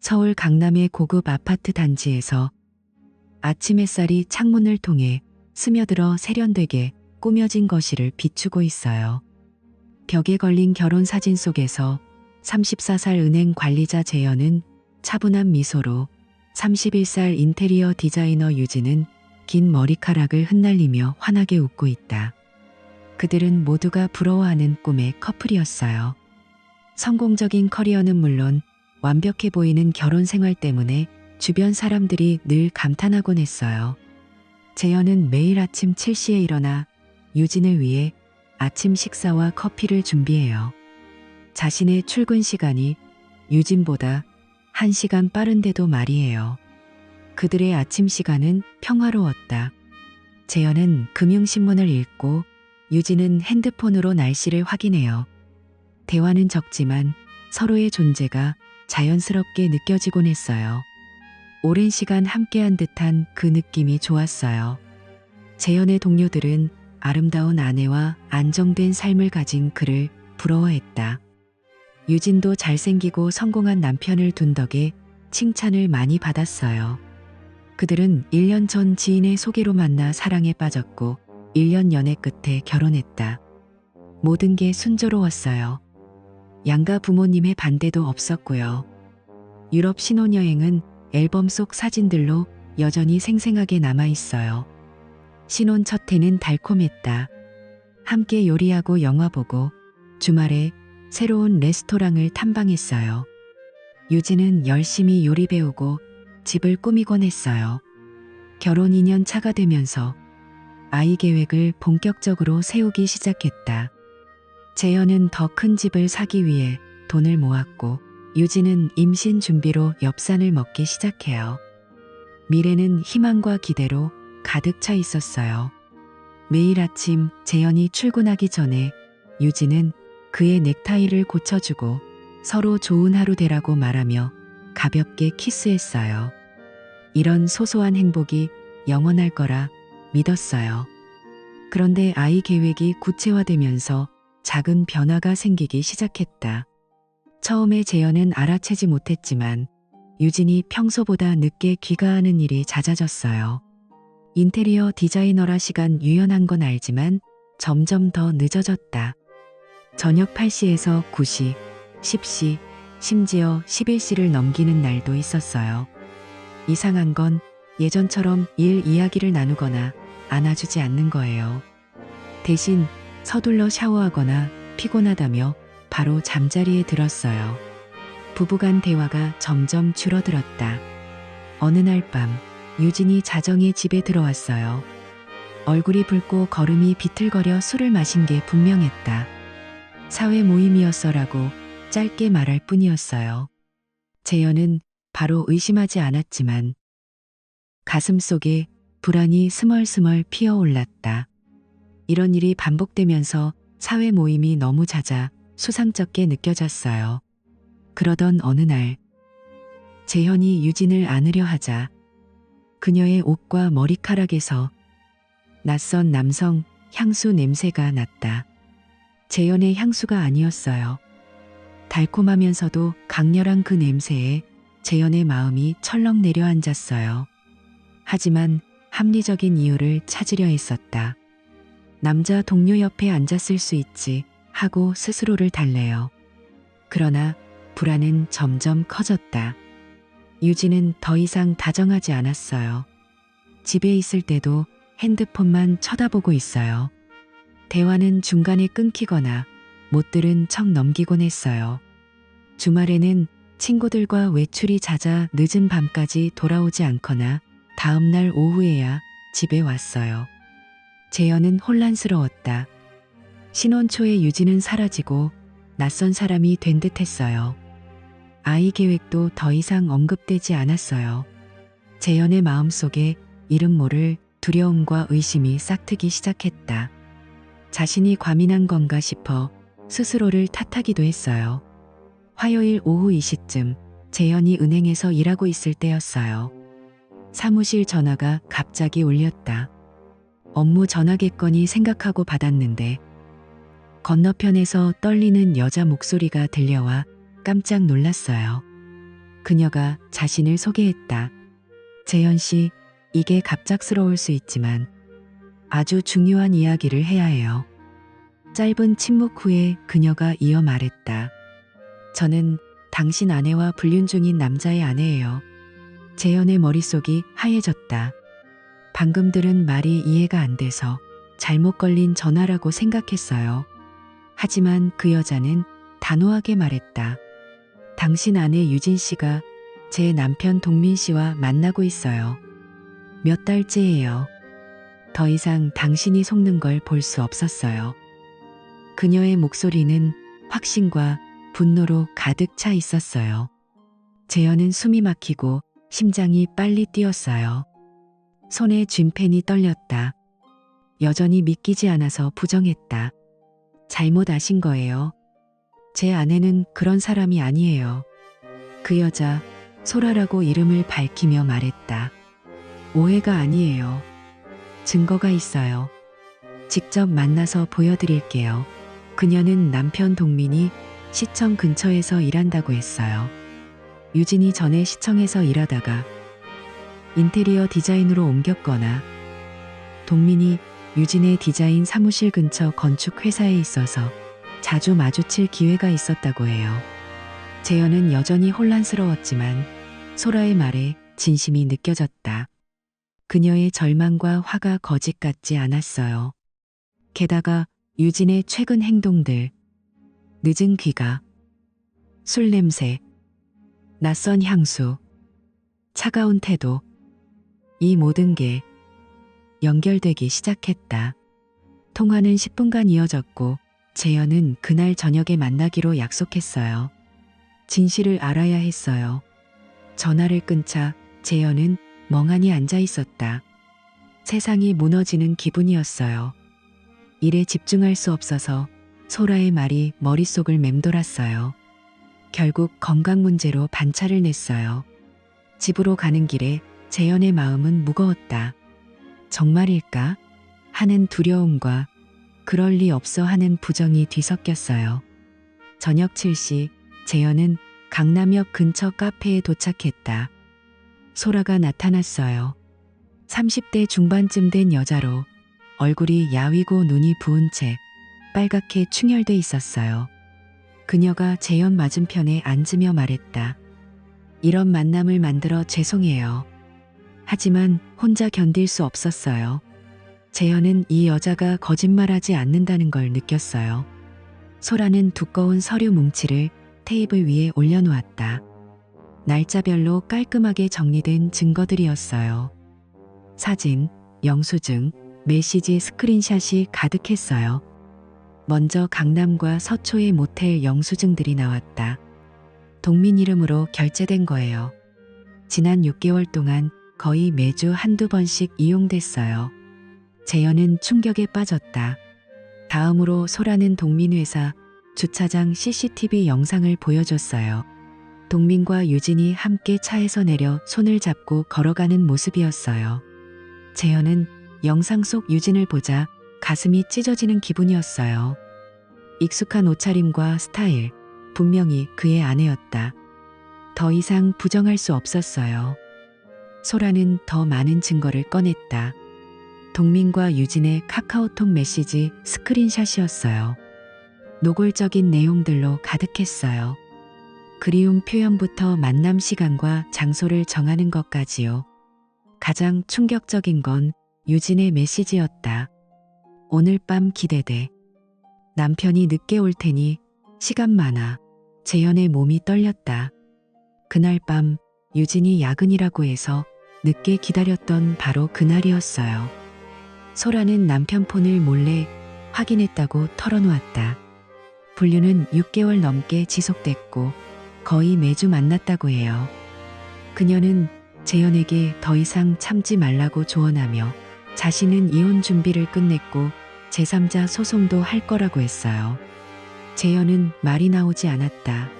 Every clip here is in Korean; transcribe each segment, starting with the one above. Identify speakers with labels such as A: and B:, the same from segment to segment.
A: 서울 강남의 고급 아파트 단지에서 아침 햇살이 창문을 통해 스며들어 세련되게 꾸며진 거실을 비추고 있어요. 벽에 걸린 결혼 사진 속에서 34살 은행 관리자 재현은 차분한 미소로, 31살 인테리어 디자이너 유진은 긴 머리카락을 흩날리며 환하게 웃고 있다. 그들은 모두가 부러워하는 꿈의 커플이었어요. 성공적인 커리어는 물론 완벽해 보이는 결혼 생활 때문에 주변 사람들이 늘 감탄하곤 했어요. 재현은 매일 아침 7시에 일어나 유진을 위해 아침 식사와 커피를 준비해요. 자신의 출근 시간이 유진보다 1시간 빠른데도 말이에요. 그들의 아침 시간은 평화로웠다. 재현은 금융신문을 읽고 유진은 핸드폰으로 날씨를 확인해요. 대화는 적지만 서로의 존재가 자연스럽게 느껴지곤 했어요. 오랜 시간 함께한 듯한 그 느낌이 좋았어요. 재현의 동료들은 아름다운 아내와 안정된 삶을 가진 그를 부러워했다. 유진도 잘생기고 성공한 남편을 둔 덕에 칭찬을 많이 받았어요. 그들은 1년 전 지인의 소개로 만나 사랑에 빠졌고 1년 연애 끝에 결혼했다. 모든 게 순조로웠어요. 양가 부모님의 반대도 없었고요. 유럽 신혼여행은 앨범 속 사진들로 여전히 생생하게 남아있어요. 신혼 첫 해는 달콤했다. 함께 요리하고 영화 보고 주말에 새로운 레스토랑을 탐방했어요. 유진은 열심히 요리 배우고 집을 꾸미곤 했어요. 결혼 2년 차가 되면서 아이 계획을 본격적으로 세우기 시작했다. 재현은 더 큰 집을 사기 위해 돈을 모았고 유진은 임신 준비로 엽산을 먹기 시작해요. 미래는 희망과 기대로 가득 차 있었어요. 매일 아침 재현이 출근하기 전에 유진은 그의 넥타이를 고쳐주고 서로 좋은 하루 되라고 말하며 가볍게 키스했어요. 이런 소소한 행복이 영원할 거라 믿었어요. 그런데 아이 계획이 구체화되면서 작은 변화가 생기기 시작했다. 처음에 재현은 알아채지 못했지만 유진이 평소보다 늦게 귀가하는 일이 잦아졌어요. 인테리어 디자이너라 시간 유연한 건 알지만 점점 더 늦어졌다. 저녁 8시에서 9시, 10시, 심지어 11시를 넘기는 날도 있었어요. 이상한 건 예전처럼 일 이야기를 나누거나 안아주지 않는 거예요. 대신 서둘러 샤워하거나 피곤하다며 바로 잠자리에 들었어요. 부부간 대화가 점점 줄어들었다. 어느 날 밤 유진이 자정에 집에 들어왔어요. 얼굴이 붉고 걸음이 비틀거려 술을 마신 게 분명했다. 사회 모임이었어라고 짧게 말할 뿐이었어요. 재현은 바로 의심하지 않았지만 가슴속에 불안이 스멀스멀 피어올랐다. 이런 일이 반복되면서 사회 모임이 너무 잦아 수상쩍게 느껴졌어요. 그러던 어느 날 재현이 유진을 안으려 하자 그녀의 옷과 머리카락에서 낯선 남성 향수 냄새가 났다. 재현의 향수가 아니었어요. 달콤하면서도 강렬한 그 냄새에 재현의 마음이 철렁 내려앉았어요. 하지만 합리적인 이유를 찾으려 했었다. 남자 동료 옆에 앉았을 수 있지 하고 스스로를 달래요. 그러나 불안은 점점 커졌다. 유진은 더 이상 다정하지 않았어요. 집에 있을 때도 핸드폰만 쳐다보고 있어요. 대화는 중간에 끊기거나 못 들은 척 넘기곤 했어요. 주말에는 친구들과 외출이 잦아 늦은 밤까지 돌아오지 않거나 다음날 오후에야 집에 왔어요. 재현은 혼란스러웠다. 신혼 초에 유진은 사라지고 낯선 사람이 된 듯했어요. 아이 계획도 더 이상 언급되지 않았어요. 재현의 마음속에 이름 모를 두려움과 의심이 싹트기 시작했다. 자신이 과민한 건가 싶어 스스로를 탓하기도 했어요. 화요일 오후 2시쯤 재현이 은행에서 일하고 있을 때였어요. 사무실 전화가 갑자기 울렸다. 업무 전화겠거니 생각하고 받았는데 건너편에서 떨리는 여자 목소리가 들려와 깜짝 놀랐어요. 그녀가 자신을 소개했다. 재현 씨, 이게 갑작스러울 수 있지만 아주 중요한 이야기를 해야 해요. 짧은 침묵 후에 그녀가 이어 말했다. 저는 당신 아내와 불륜 중인 남자의 아내예요. 재현의 머릿속이 하얘졌다. 방금 들은 말이 이해가 안 돼서 잘못 걸린 전화라고 생각했어요. 하지만 그 여자는 단호하게 말했다. 당신 아내 유진 씨가 제 남편 동민 씨와 만나고 있어요. 몇 달째예요. 더 이상 당신이 속는 걸 볼 수 없었어요. 그녀의 목소리는 확신과 분노로 가득 차 있었어요. 재현은 숨이 막히고 심장이 빨리 뛰었어요. 손에 쥔 펜이 떨렸다. 여전히 믿기지 않아서 부정했다. 잘못 아신 거예요. 제 아내는 그런 사람이 아니에요. 그 여자 소라라고 이름을 밝히며 말했다. 오해가 아니에요. 증거가 있어요. 직접 만나서 보여드릴게요. 그녀는 남편 동민이 시청 근처에서 일한다고 했어요. 유진이 전에 시청에서 일하다가 인테리어 디자인으로 옮겼거나 동민이 유진의 디자인 사무실 근처 건축 회사에 있어서 자주 마주칠 기회가 있었다고 해요. 재현은 여전히 혼란스러웠지만 소라의 말에 진심이 느껴졌다. 그녀의 절망과 화가 거짓 같지 않았어요. 게다가 유진의 최근 행동들, 늦은 귀가, 술 냄새, 낯선 향수, 차가운 태도, 이 모든 게 연결되기 시작했다. 통화는 10분간 이어졌고 재현은 그날 저녁에 만나기로 약속했어요. 진실을 알아야 했어요. 전화를 끊자 재현은 멍하니 앉아 있었다. 세상이 무너지는 기분이었어요. 일에 집중할 수 없어서 소라의 말이 머릿속을 맴돌았어요. 결국 건강 문제로 반차를 냈어요. 집으로 가는 길에 재현의 마음은 무거웠다. 정말일까? 하는 두려움과 그럴 리 없어 하는 부정이 뒤섞였어요. 저녁 7시 재현은 강남역 근처 카페에 도착했다. 소라가 나타났어요. 30대 중반쯤 된 여자로 얼굴이 야위고 눈이 부은 채 빨갛게 충혈돼 있었어요. 그녀가 재현 맞은편에 앉으며 말했다. 이런 만남을 만들어 죄송해요. 하지만 혼자 견딜 수 없었어요. 재현은 이 여자가 거짓말하지 않는다는 걸 느꼈어요. 소라는 두꺼운 서류 뭉치를 테이블 위에 올려놓았다. 날짜별로 깔끔하게 정리된 증거들이었어요. 사진, 영수증, 메시지 스크린샷이 가득했어요. 먼저 강남과 서초의 모텔 영수증들이 나왔다. 동민 이름으로 결제된 거예요. 지난 6개월 동안 거의 매주 한두 번씩 이용됐어요. 재현은 충격에 빠졌다. 다음으로 소라는 동민 회사 주차장 CCTV 영상을 보여줬어요. 동민과 유진이 함께 차에서 내려 손을 잡고 걸어가는 모습이었어요. 재현은 영상 속 유진을 보자 가슴이 찢어지는 기분이었어요. 익숙한 옷차림과 스타일, 분명히 그의 아내였다. 더 이상 부정할 수 없었어요. 소라는 더 많은 증거를 꺼냈다. 동민과 유진의 카카오톡 메시지 스크린샷이었어요. 노골적인 내용들로 가득했어요. 그리움 표현부터 만남 시간과 장소를 정하는 것까지요. 가장 충격적인 건 유진의 메시지였다. 오늘 밤 기대돼. 남편이 늦게 올 테니 시간 많아. 재현의 몸이 떨렸다. 그날 밤 유진이 야근이라고 해서 늦게 기다렸던 바로 그날이었어요. 소라는 남편 폰을 몰래 확인했다고 털어놓았다. 불륜은 6개월 넘게 지속됐고 거의 매주 만났다고 해요. 그녀는 재현에게 더 이상 참지 말라고 조언하며 자신은 이혼 준비를 끝냈고 제3자 소송도 할 거라고 했어요. 재현은 말이 나오지 않았다.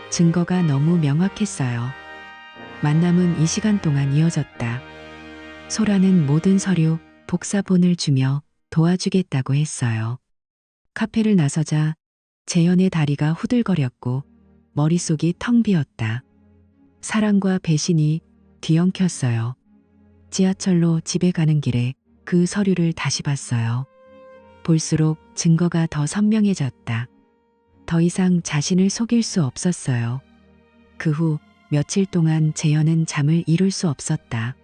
A: 증거가 너무 명확했어요. 만남은 이 시간 동안 이어졌다. 소라는 모든 서류, 복사본을 주며 도와주겠다고 했어요. 카페를 나서자 재현의 다리가 후들거렸고 머릿속이 텅 비었다. 사랑과 배신이 뒤엉켰어요. 지하철로 집에 가는 길에 그 서류를 다시 봤어요. 볼수록 증거가 더 선명해졌다. 더 이상 자신을 속일 수 없었어요. 그 후 며칠 동안 재현은 잠을 이룰 수 없었다.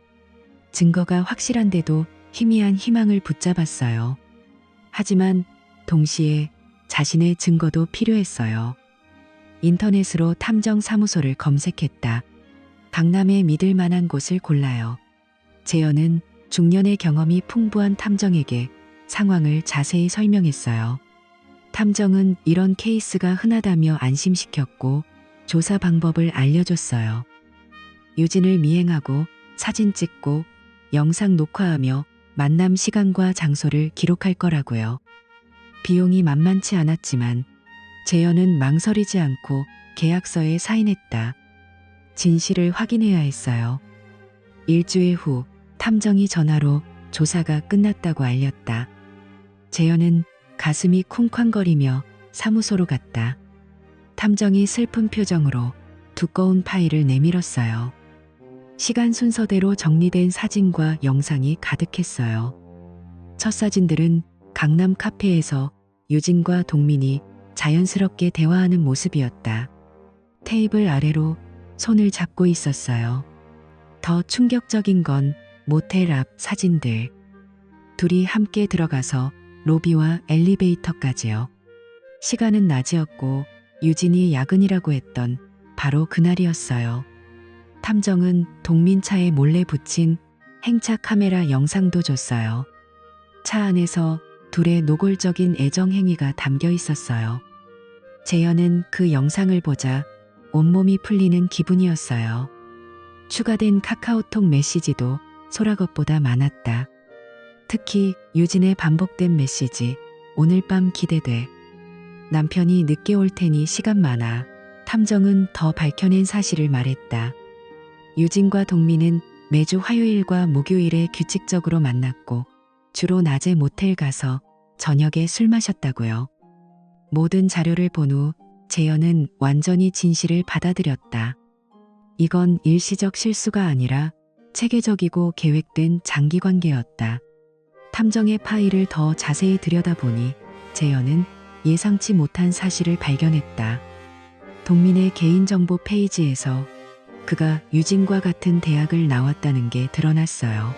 A: 증거가 확실한데도 희미한 희망을 붙잡았어요. 하지만 동시에 자신의 증거도 필요했어요. 인터넷으로 탐정사무소를 검색했다. 강남에 믿을 만한 곳을 골라요. 재현은 중년의 경험이 풍부한 탐정에게 상황을 자세히 설명했어요. 탐정은 이런 케이스가 흔하다며 안심시켰고 조사 방법을 알려줬어요. 유진을 미행하고 사진 찍고 영상 녹화하며 만남 시간과 장소를 기록할 거라고요. 비용이 만만치 않았지만 재현은 망설이지 않고 계약서에 사인했다. 진실을 확인해야 했어요. 일주일 후 탐정이 전화로 조사가 끝났다고 알렸다. 재현은 가슴이 쿵쾅거리며 사무소로 갔다. 탐정이 슬픈 표정으로 두꺼운 파일을 내밀었어요. 시간 순서대로 정리된 사진과 영상이 가득했어요. 첫 사진들은 강남 카페에서 유진과 동민이 자연스럽게 대화하는 모습이었다. 테이블 아래로 손을 잡고 있었어요. 더 충격적인 건 모텔 앞 사진들. 둘이 함께 들어가서 로비와 엘리베이터까지요. 시간은 낮이었고 유진이 야근이라고 했던 바로 그날이었어요. 탐정은 동민차에 몰래 붙인 행차 카메라 영상도 줬어요. 차 안에서 둘의 노골적인 애정 행위가 담겨 있었어요. 재현은 그 영상을 보자 온몸이 풀리는 기분이었어요. 추가된 카카오톡 메시지도 소라것보다 많았다. 특히 유진의 반복된 메시지, 오늘 밤 기대돼. 남편이 늦게 올 테니 시간 많아. 탐정은 더 밝혀낸 사실을 말했다. 유진과 동민은 매주 화요일과 목요일에 규칙적으로 만났고 주로 낮에 모텔 가서 저녁에 술 마셨다고요. 모든 자료를 본 후 재현은 완전히 진실을 받아들였다. 이건 일시적 실수가 아니라 체계적이고 계획된 장기 관계였다. 탐정의 파일을 더 자세히 들여다보니 재현은 예상치 못한 사실을 발견했다. 동민의 개인정보 페이지에서 그가 유진과 같은 대학을 나왔다는 게 드러났어요.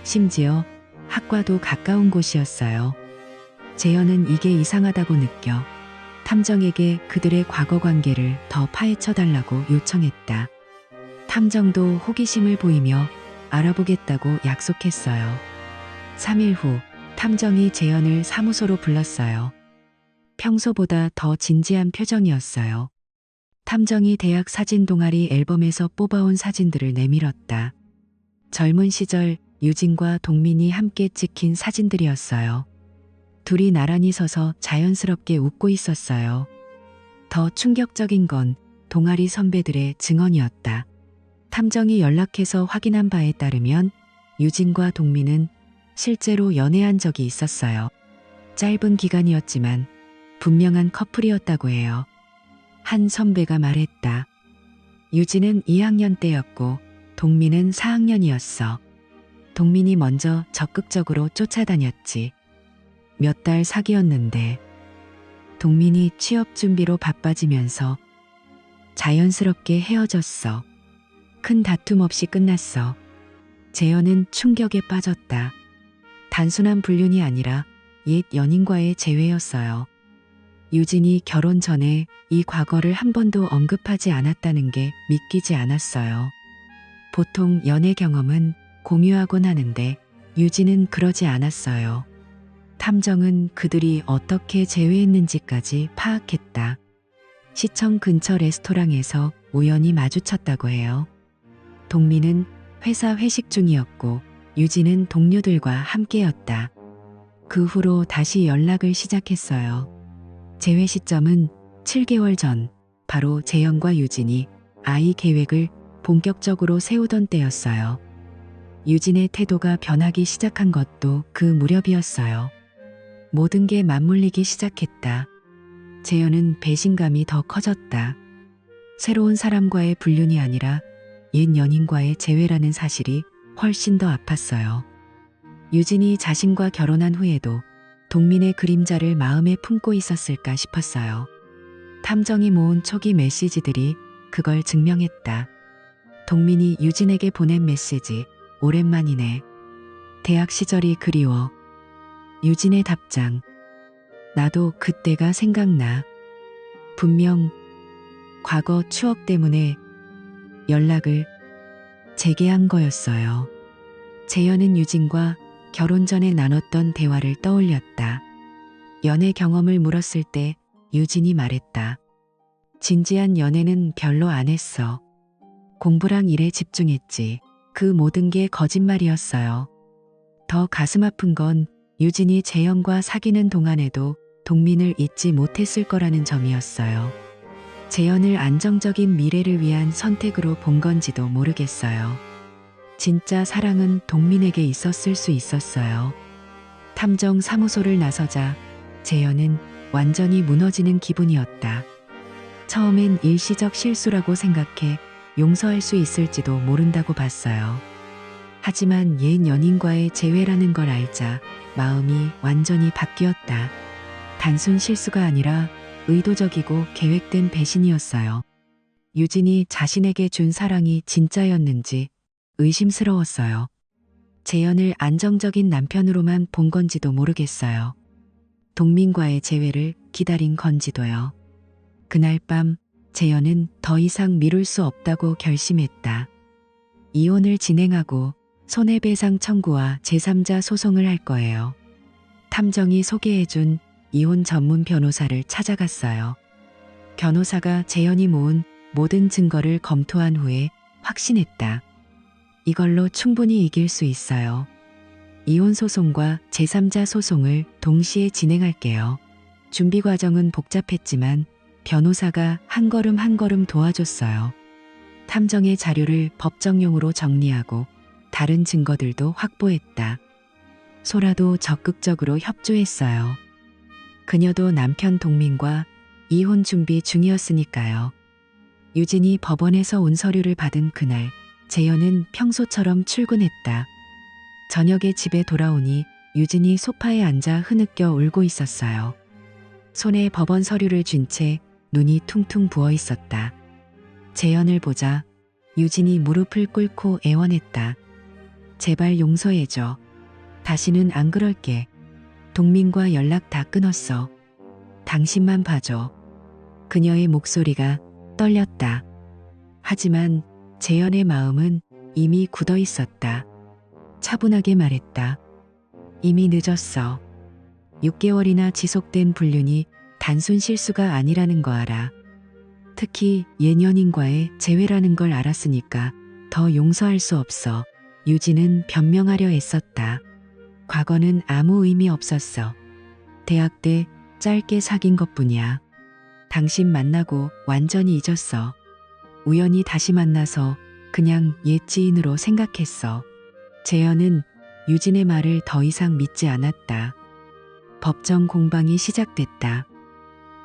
A: 심지어 학과도 가까운 곳이었어요. 재현은 이게 이상하다고 느껴 탐정에게 그들의 과거 관계를 더 파헤쳐 달라고 요청했다. 탐정도 호기심을 보이며 알아보겠다고 약속했어요. 3일 후 탐정이 재현을 사무소로 불렀어요. 평소보다 더 진지한 표정이었어요. 탐정이 대학 사진 동아리 앨범에서 뽑아온 사진들을 내밀었다. 젊은 시절 유진과 동민이 함께 찍힌 사진들이었어요. 둘이 나란히 서서 자연스럽게 웃고 있었어요. 더 충격적인 건 동아리 선배들의 증언이었다. 탐정이 연락해서 확인한 바에 따르면 유진과 동민은 실제로 연애한 적이 있었어요. 짧은 기간이었지만 분명한 커플이었다고 해요. 한 선배가 말했다. 유진은 2학년 때였고 동민은 4학년이었어. 동민이 먼저 적극적으로 쫓아다녔지. 몇 달 사귀었는데 동민이 취업 준비로 바빠지면서 자연스럽게 헤어졌어. 큰 다툼 없이 끝났어. 재현은 충격에 빠졌다. 단순한 불륜이 아니라 옛 연인과의 재회였어요. 유진이 결혼 전에 이 과거를 한 번도 언급하지 않았다는 게 믿기지 않았어요. 보통 연애 경험은 공유하곤 하는데 유진은 그러지 않았어요. 탐정은 그들이 어떻게 재회했는지까지 파악했다. 시청 근처 레스토랑에서 우연히 마주쳤다고 해요. 동민은 회사 회식 중이었고 유진은 동료들과 함께였다. 그 후로 다시 연락을 시작했어요. 재회 시점은 7개월 전, 바로 재현과 유진이 아이 계획을 본격적으로 세우던 때였어요. 유진의 태도가 변하기 시작한 것도 그 무렵이었어요. 모든 게 맞물리기 시작했다. 재현은 배신감이 더 커졌다. 새로운 사람과의 불륜이 아니라 옛 연인과의 재회라는 사실이 훨씬 더 아팠어요. 유진이 자신과 결혼한 후에도 동민의 그림자를 마음에 품고 있었을까 싶었어요. 탐정이 모은 초기 메시지들이 그걸 증명했다. 동민이 유진에게 보낸 메시지, 오랜만이네. 대학 시절이 그리워. 유진의 답장, 나도 그때가 생각나. 분명 과거 추억 때문에 연락을 재개한 거였어요. 재현은 유진과 결혼 전에 나눴던 대화를 떠올렸다. 연애 경험을 물었을 때 유진이 말했다. 진지한 연애는 별로 안 했어. 공부랑 일에 집중했지. 그 모든 게 거짓말이었어요. 더 가슴 아픈 건 유진이 재현과 사귀는 동안에도 동민을 잊지 못했을 거라는 점이었어요. 재현을 안정적인 미래를 위한 선택으로 본 건지도 모르겠어요. 진짜 사랑은 동민에게 있었을 수 있었어요. 탐정 사무소를 나서자 재현은 완전히 무너지는 기분이었다. 처음엔 일시적 실수라고 생각해 용서할 수 있을지도 모른다고 봤어요. 하지만 옛 연인과의 재회라는 걸 알자 마음이 완전히 바뀌었다. 단순 실수가 아니라 의도적이고 계획된 배신이었어요. 유진이 자신에게 준 사랑이 진짜였는지 의심스러웠어요. 재현을 안정적인 남편으로만 본 건지도 모르겠어요. 동민과의 재회를 기다린 건지도요. 그날 밤 재현은 더 이상 미룰 수 없다고 결심했다. 이혼을 진행하고 손해배상 청구와 제3자 소송을 할 거예요. 탐정이 소개해준 이혼 전문 변호사를 찾아갔어요. 변호사가 재현이 모은 모든 증거를 검토한 후에 확신했다. 이걸로 충분히 이길 수 있어요. 이혼 소송과 제3자 소송을 동시에 진행할게요. 준비 과정은 복잡했지만 변호사가 한 걸음 한 걸음 도와줬어요. 탐정의 자료를 법정용으로 정리하고 다른 증거들도 확보했다. 소라도 적극적으로 협조했어요. 그녀도 남편 동민과 이혼 준비 중이었으니까요. 유진이 법원에서 온 서류를 받은 그날 재현은 평소처럼 출근했다. 저녁에 집에 돌아오니 유진이 소파에 앉아 흐느껴 울고 있었어요. 손에 법원 서류를 쥔 채 눈이 퉁퉁 부어 있었다. 재현을 보자 유진이 무릎을 꿇고 애원했다. 제발 용서해줘. 다시는 안 그럴게. 동민과 연락 다 끊었어. 당신만 봐줘. 그녀의 목소리가 떨렸다. 하지만 재현의 마음은 이미 굳어 있었다. 차분하게 말했다. 이미 늦었어. 6개월이나 지속된 불륜이 단순 실수가 아니라는 거 알아. 특히 옛 연인과의 재회라는 걸 알았으니까 더 용서할 수 없어. 유진은 변명하려 애썼다. 과거는 아무 의미 없었어. 대학 때 짧게 사귄 것뿐이야. 당신 만나고 완전히 잊었어. 우연히 다시 만나서 그냥 옛 지인으로 생각했어. 재현은 유진의 말을 더 이상 믿지 않았다. 법정 공방이 시작됐다.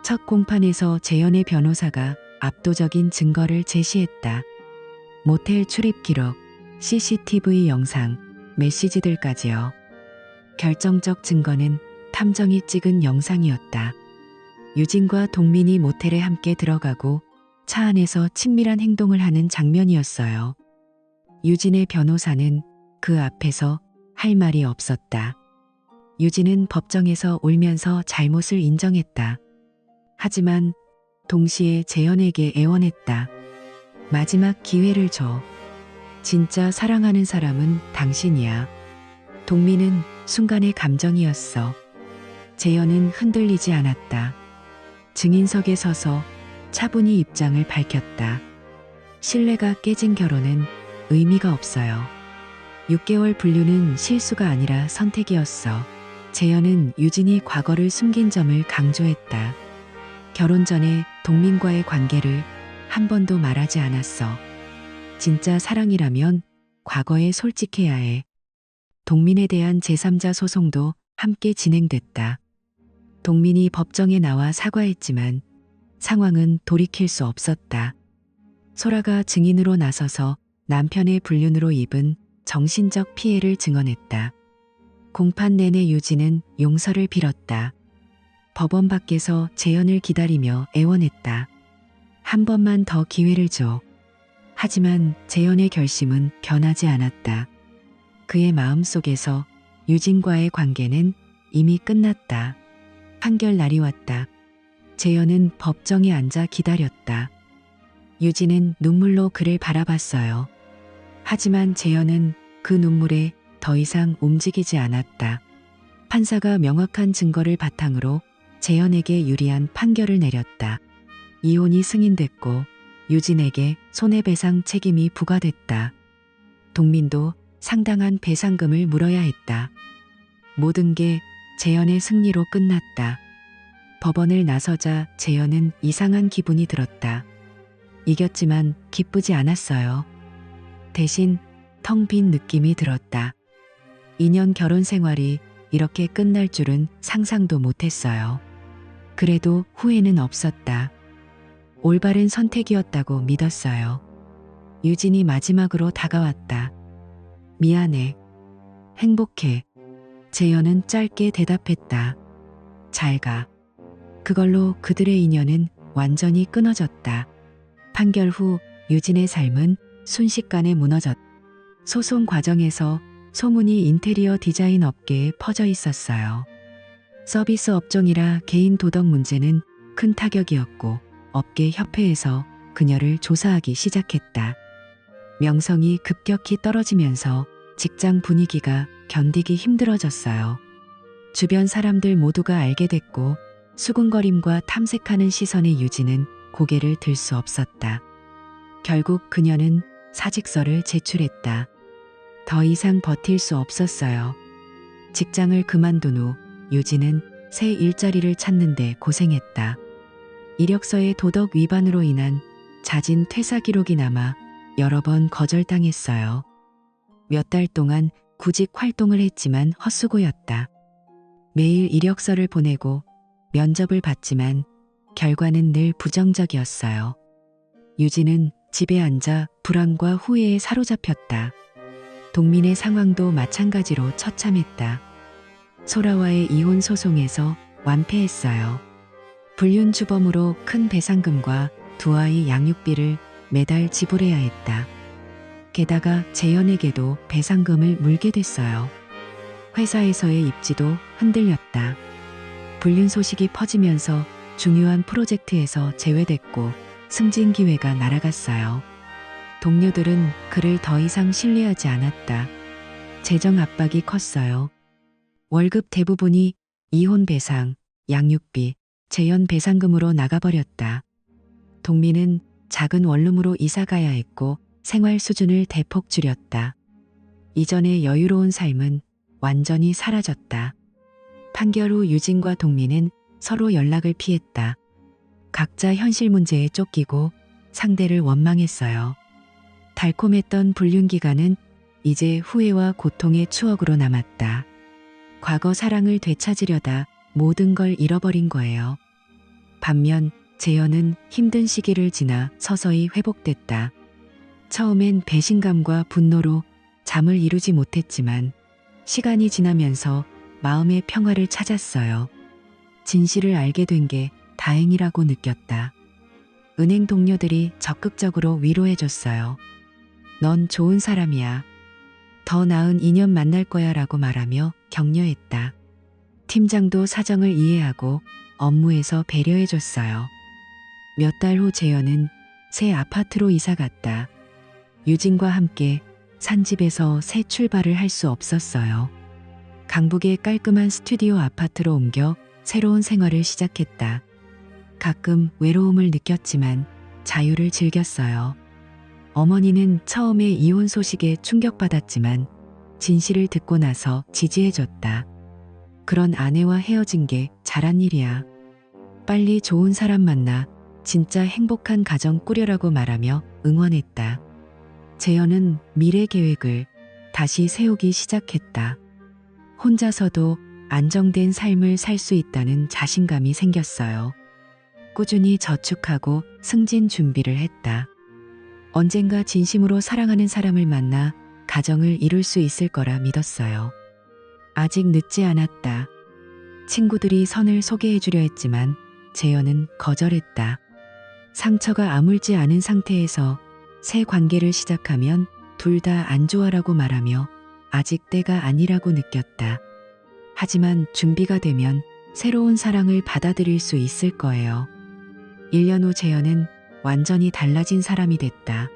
A: 첫 공판에서 재현의 변호사가 압도적인 증거를 제시했다. 모텔 출입 기록, CCTV 영상, 메시지들까지요. 결정적 증거는 탐정이 찍은 영상이었다. 유진과 동민이 모텔에 함께 들어가고 차 안에서 친밀한 행동을 하는 장면이었어요. 유진의 변호사는 그 앞에서 할 말이 없었다. 유진은 법정에서 울면서 잘못을 인정했다. 하지만 동시에 재현에게 애원했다. 마지막 기회를 줘. 진짜 사랑하는 사람은 당신이야. 동민은 순간의 감정이었어. 재현은 흔들리지 않았다. 증인석에 서서 차분히 입장을 밝혔다. 신뢰가 깨진 결혼은 의미가 없어요. 6개월 불륜은 실수가 아니라 선택이었어. 재현은 유진이 과거를 숨긴 점을 강조했다. 결혼 전에 동민과의 관계를 한 번도 말하지 않았어. 진짜 사랑이라면 과거에 솔직해야 해. 동민에 대한 제3자 소송도 함께 진행됐다. 동민이 법정에 나와 사과했지만 상황은 돌이킬 수 없었다. 소라가 증인으로 나서서 남편의 불륜으로 입은 정신적 피해를 증언했다. 공판 내내 유진은 용서를 빌었다. 법원 밖에서 재현을 기다리며 애원했다. 한 번만 더 기회를 줘. 하지만 재현의 결심은 변하지 않았다. 그의 마음속에서 유진과의 관계는 이미 끝났다. 판결 날이 왔다. 재현은 법정에 앉아 기다렸다. 유진은 눈물로 그를 바라봤어요. 하지만 재현은 그 눈물에 더 이상 움직이지 않았다. 판사가 명확한 증거를 바탕으로 재현에게 유리한 판결을 내렸다. 이혼이 승인됐고 유진에게 손해배상 책임이 부과됐다. 동민도 상당한 배상금을 물어야 했다. 모든 게 재현의 승리로 끝났다. 법원을 나서자 재현은 이상한 기분이 들었다. 이겼지만 기쁘지 않았어요. 대신 텅 빈 느낌이 들었다. 2년 결혼 생활이 이렇게 끝날 줄은 상상도 못했어요. 그래도 후회는 없었다. 올바른 선택이었다고 믿었어요. 유진이 마지막으로 다가왔다. 미안해. 행복해. 재현은 짧게 대답했다. 잘 가. 그걸로 그들의 인연은 완전히 끊어졌다. 판결 후 유진의 삶은 순식간에 무너졌다. 소송 과정에서 소문이 인테리어 디자인 업계에 퍼져 있었어요. 서비스 업종이라 개인 도덕 문제는 큰 타격이었고 업계 협회에서 그녀를 조사하기 시작했다. 명성이 급격히 떨어지면서 직장 분위기가 견디기 힘들어졌어요. 주변 사람들 모두가 알게 됐고 수군거림과 탐색하는 시선의 유진은 고개를 들 수 없었다. 결국 그녀는 사직서를 제출했다. 더 이상 버틸 수 없었어요. 직장을 그만둔 후 유진은 새 일자리를 찾는데 고생했다. 이력서에 도덕 위반으로 인한 자진 퇴사 기록이 남아 여러 번 거절당했어요. 몇 달 동안 구직 활동을 했지만 헛수고였다. 매일 이력서를 보내고 면접을 봤지만 결과는 늘 부정적이었어요. 유진은 집에 앉아 불안과 후회에 사로잡혔다. 동민의 상황도 마찬가지로 처참했다. 소라와의 이혼 소송에서 완패했어요. 불륜 주범으로 큰 배상금과 두 아이 양육비를 매달 지불해야 했다. 게다가 재현에게도 배상금을 물게 됐어요. 회사에서의 입지도 흔들렸다. 불륜 소식이 퍼지면서 중요한 프로젝트에서 제외됐고 승진 기회가 날아갔어요. 동료들은 그를 더 이상 신뢰하지 않았다. 재정 압박이 컸어요. 월급 대부분이 이혼 배상, 양육비, 재현 배상금으로 나가버렸다. 동민은 작은 원룸으로 이사 가야 했고 생활 수준을 대폭 줄였다. 이전의 여유로운 삶은 완전히 사라졌다. 판결 후 유진과 동민은 서로 연락을 피했다. 각자 현실 문제에 쫓기고 상대를 원망했어요. 달콤했던 불륜 기간은 이제 후회와 고통의 추억으로 남았다. 과거 사랑을 되찾으려다 모든 걸 잃어버린 거예요. 반면 재현은 힘든 시기를 지나 서서히 회복됐다. 처음엔 배신감과 분노로 잠을 이루지 못했지만 시간이 지나면서 마음의 평화를 찾았어요. 진실을 알게 된 게 다행이라고 느꼈다. 은행 동료들이 적극적으로 위로해줬어요. 넌 좋은 사람이야. 더 나은 인연 만날 거야 라고 말하며 격려했다. 팀장도 사정을 이해하고 업무에서 배려해줬어요. 몇 달 후 재현은 새 아파트로 이사 갔다. 유진과 함께 산 집에서 새 출발을 할 수 없었어요. 강북의 깔끔한 스튜디오 아파트로 옮겨 새로운 생활을 시작했다. 가끔 외로움을 느꼈지만 자유를 즐겼어요. 어머니는 처음에 이혼 소식에 충격받았지만 진실을 듣고 나서 지지해줬다. 그런 아내와 헤어진 게 잘한 일이야. 빨리 좋은 사람 만나 진짜 행복한 가정 꾸려라고 말하며 응원했다. 재현은 미래 계획을 다시 세우기 시작했다. 혼자서도 안정된 삶을 살 수 있다는 자신감이 생겼어요. 꾸준히 저축하고 승진 준비를 했다. 언젠가 진심으로 사랑하는 사람을 만나 가정을 이룰 수 있을 거라 믿었어요. 아직 늦지 않았다. 친구들이 선을 소개해 주려 했지만 재현은 거절했다. 상처가 아물지 않은 상태에서 새 관계를 시작하면 둘 다 안 좋아라고 말하며 아직 때가 아니라고 느꼈다. 하지만 준비가 되면 새로운 사랑을 받아들일 수 있을 거예요. 1년 후 재현은 완전히 달라진 사람이 됐다.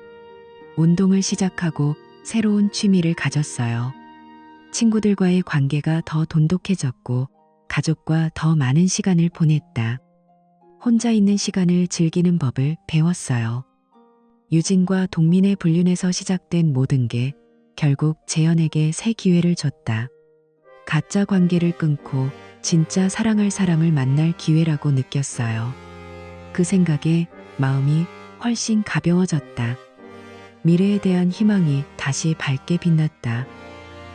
A: 운동을 시작하고 새로운 취미를 가졌어요. 친구들과의 관계가 더 돈독해졌고 가족과 더 많은 시간을 보냈다. 혼자 있는 시간을 즐기는 법을 배웠어요. 유진과 동민의 불륜에서 시작된 모든 게 결국 재현에게 새 기회를 줬다. 가짜 관계를 끊고 진짜 사랑할 사람을 만날 기회라고 느꼈어요. 그 생각에 마음이 훨씬 가벼워졌다. 미래에 대한 희망이 다시 밝게 빛났다.